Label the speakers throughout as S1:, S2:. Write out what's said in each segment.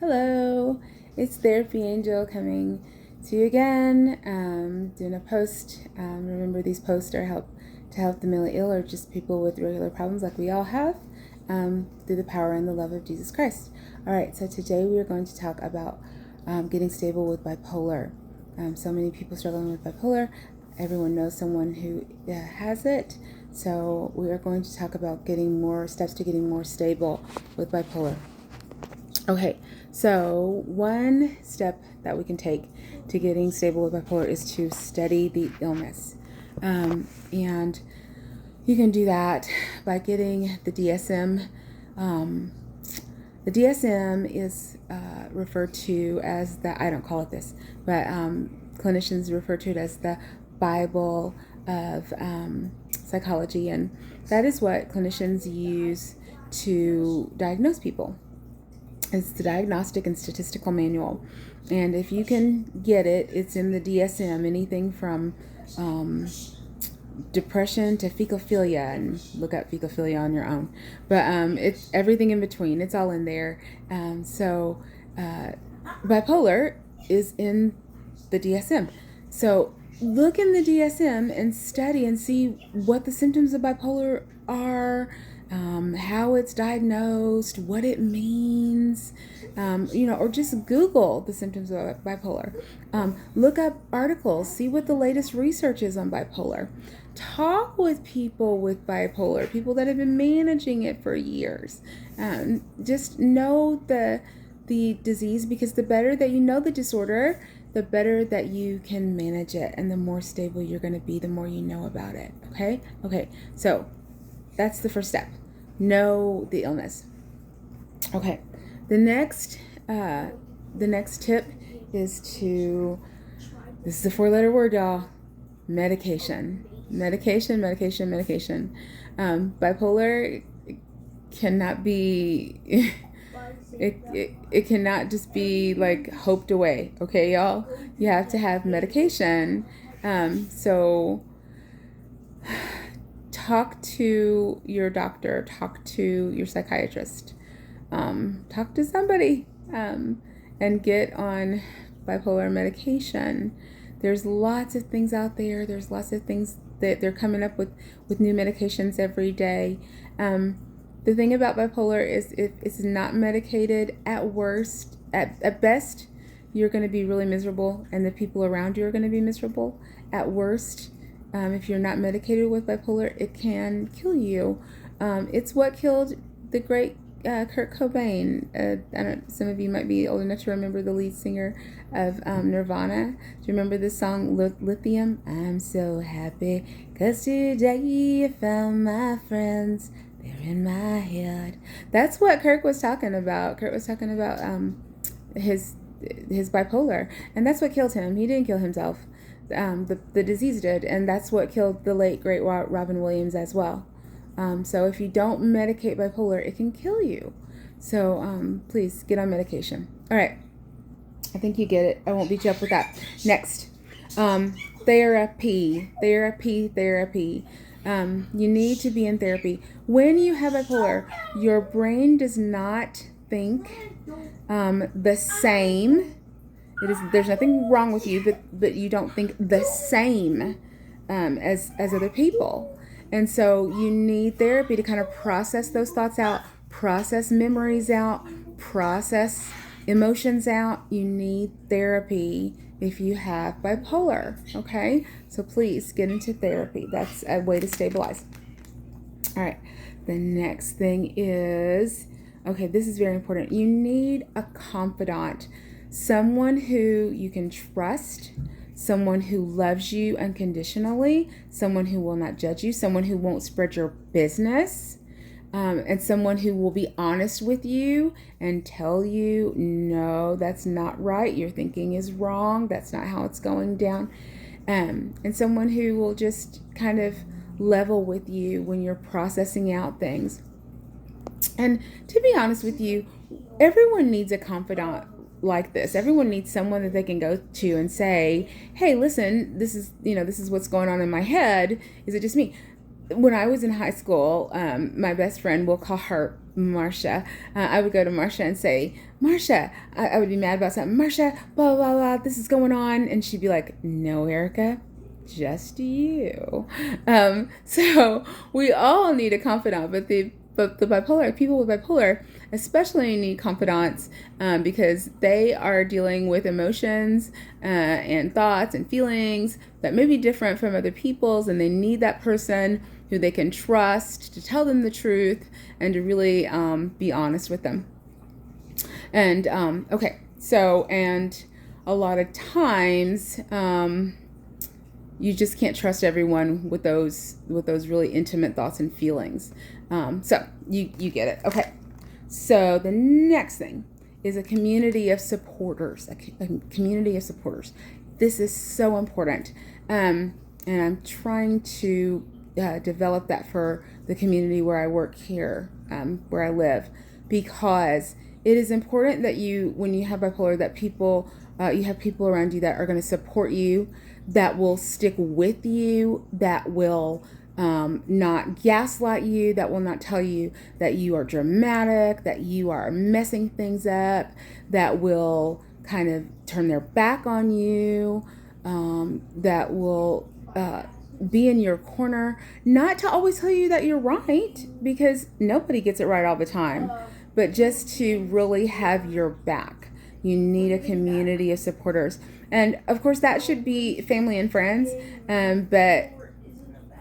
S1: Hello, it's Therapy Angel coming to you again. Doing a post. Remember, these posts are to help the mentally ill or just people with regular problems like we all have, through the power and the love of Jesus Christ. All right, so today we are going to talk about getting stable with bipolar. So many people struggling with bipolar. Everyone knows someone who has it. So we are going to talk about getting more steps to getting more stable with bipolar. Okay, so one step that we can take to getting stable with bipolar is to study the illness. And you can do that by getting the DSM. The DSM is referred to as I don't call it this, but clinicians refer to it as the Bible of psychology. And that is what clinicians use to diagnose people. It's the Diagnostic and Statistical Manual. And if you can get it, it's in the DSM, anything from depression to fecophilia, and look up fecophilia on your own. But it's everything in between. It's all in there. So bipolar is in the DSM. So look in the DSM and study and see what the symptoms of bipolar are, how it's diagnosed, what it means, or just Google the symptoms of bipolar. Look up articles, see what the latest research is on bipolar. Talk with people with bipolar, people that have been managing it for years. Just know the disease, because the better that you know the disorder, the better that you can manage it, and the more stable you're going to be, the more you know about it. Okay, so that's the first step. Know the illness. Okay, the next tip is this is a 4-letter word, y'all. Medication. Bipolar cannot be it cannot just be like hoped away. Okay, y'all, you have to have medication. So talk to your doctor, talk to your psychiatrist, talk to somebody, and get on bipolar medication. There's lots of things out there. There's lots of things that they're coming up with new medications every day. The thing about bipolar is if it's not medicated, at best, you're going to be really miserable, and the people around you are going to be miserable. At worst, if you're not medicated with bipolar, it can kill you. It's what killed the great Kurt Cobain. Some of you might be old enough to remember the lead singer of Nirvana. Do you remember the song Lithium? I'm so happy 'cause today I found my friends. They're in my head. That's what Kurt was talking about. Kurt was talking about his bipolar, and that's what killed him. He didn't kill himself. The disease did, and that's what killed the late great Robin Williams as well. So if you don't medicate bipolar, it can kill you. So please get on medication. All right, I think you get it. I won't beat you up with that. Next, therapy. You need to be in therapy. When you have bipolar, your brain does not think the same. There's nothing wrong with you, but you don't think the same as other people. And so you need therapy to kind of process those thoughts out, process memories out, process emotions out. You need therapy if you have bipolar, okay? So please get into therapy. That's a way to stabilize. All right, the next thing is, okay, this is very important. You need a confidant, someone who you can trust, someone who loves you unconditionally, someone who will not judge you, someone who won't spread your business, and someone who will be honest with you and tell you, no, that's not right. Your thinking is wrong. That's not how it's going down. And someone who will just kind of level with you when you're processing out things. And to be honest with you, everyone needs a confidant like this. Everyone needs someone that they can go to and say, hey, listen, this is what's going on in my head. Is it just me? when I was in high school, my best friend, we'll call her Marcia. I would go to Marcia and say, Marcia, I would be mad about something. Marcia, blah, blah, blah, this is going on. And she'd be like, no, Erica, just you. So we all need a confidant, but the bipolar people with bipolar especially need confidants, because they are dealing with emotions and thoughts and feelings that may be different from other people's, and they need that person who they can trust to tell them the truth and to really be honest with them. And okay, so, and a lot of times you just can't trust everyone with those really intimate thoughts and feelings. So you get it. Okay. So the next thing is a community of supporters. A community of supporters. This is so important, and I'm trying to develop that for the community where I work here, where I live, because it is important that you, when you have bipolar, that people, you have people around you that are going to support you, that will stick with you, that will not gaslight you, that will not tell you that you are dramatic, that you are messing things up, that will kind of turn their back on you, that will be in your corner, not to always tell you that you're right, because nobody gets it right all the time, but just to really have your back. You need a community of supporters. And of course, that should be family and friends, but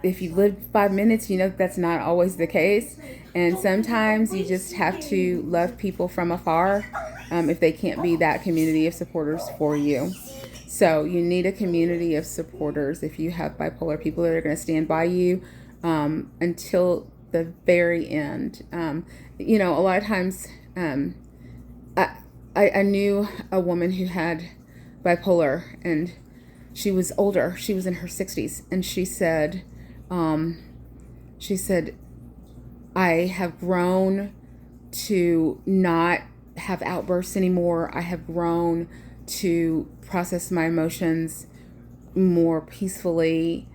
S1: if you've lived 5 minutes, you know that's not always the case. And sometimes you just have to love people from afar if they can't be that community of supporters for you. So you need a community of supporters if you have bipolar, people that are going to stand by you until the very end. You know, a lot of times I knew a woman who had bipolar, and she was older. She was in her 60s, and she said, I have grown to not have outbursts anymore. I have grown to process my emotions more peacefully.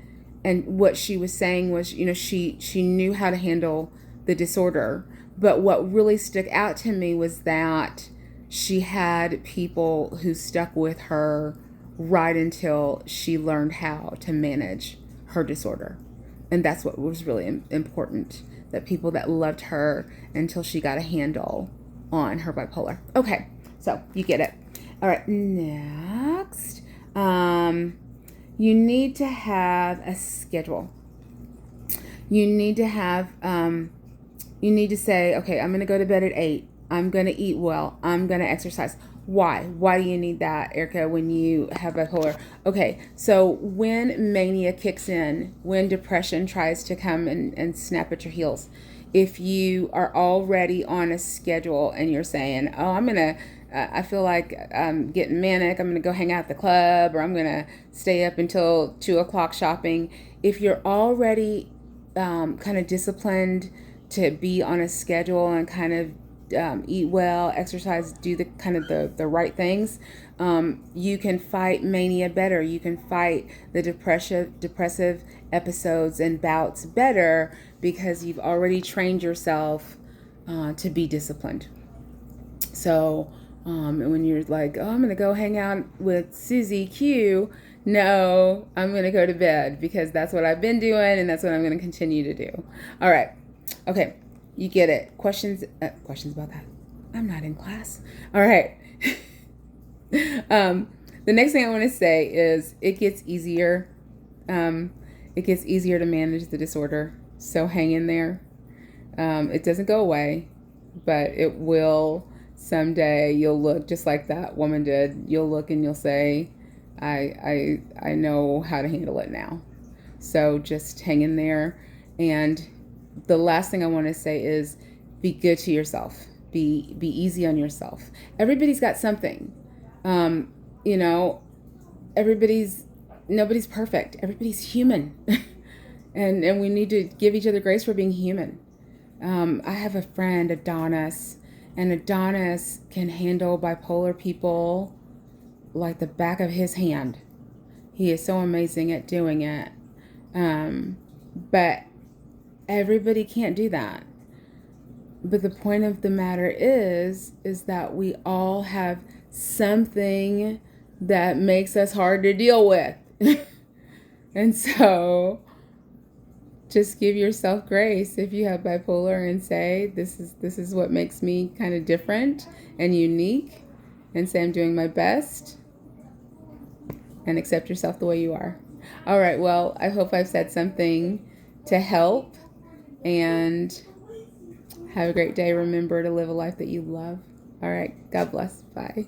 S1: And what she was saying was, you know, she knew how to handle the disorder. But what really stuck out to me was that she had people who stuck with her right until she learned how to manage her disorder. And that's what was really important, that people that loved her until she got a handle on her bipolar. Okay, so you get it. All right, next. You need to have a schedule. You need to have, you need to say, okay, I'm going to go to bed at 8. I'm going to eat well. I'm going to exercise. Why? Why do you need that, Erica, when you have bipolar? Okay, so when mania kicks in, when depression tries to come and snap at your heels, if you are already on a schedule and you're saying, oh, I feel like I'm getting manic, I'm going to go hang out at the club, or I'm going to stay up until 2 o'clock shopping. If you're already kind of disciplined to be on a schedule and kind of eat well, exercise, do the kind of the right things, you can fight mania better. You can fight the depressive episodes and bouts better because you've already trained yourself to be disciplined. So when you're like, oh, I'm going to go hang out with Susie Q, no, I'm going to go to bed because that's what I've been doing and that's what I'm going to continue to do. All right. Okay. You get it. Questions about that? I'm not in class. All right. The next thing I want to say is it gets easier. It gets easier to manage the disorder. So hang in there. It doesn't go away, but it will someday. You'll look just like that woman did. You'll look and you'll say, I know how to handle it now. So just hang in there. And the last thing I want to say is be good to yourself. Be easy on yourself. Everybody's got something. You know, nobody's perfect. Everybody's human. and we need to give each other grace for being human. I have a friend, Adonis, and Adonis can handle bipolar people like the back of his hand. He is so amazing at doing it. But Everybody can't do that. But the point of the matter is that we all have something that makes us hard to deal with. And so just give yourself grace if you have bipolar and say, this is what makes me kind of different and unique, and say I'm doing my best, and accept yourself the way you are. All right, well, I hope I've said something to help, and have a great day. Remember to live a life that you love. All right, God bless. Bye.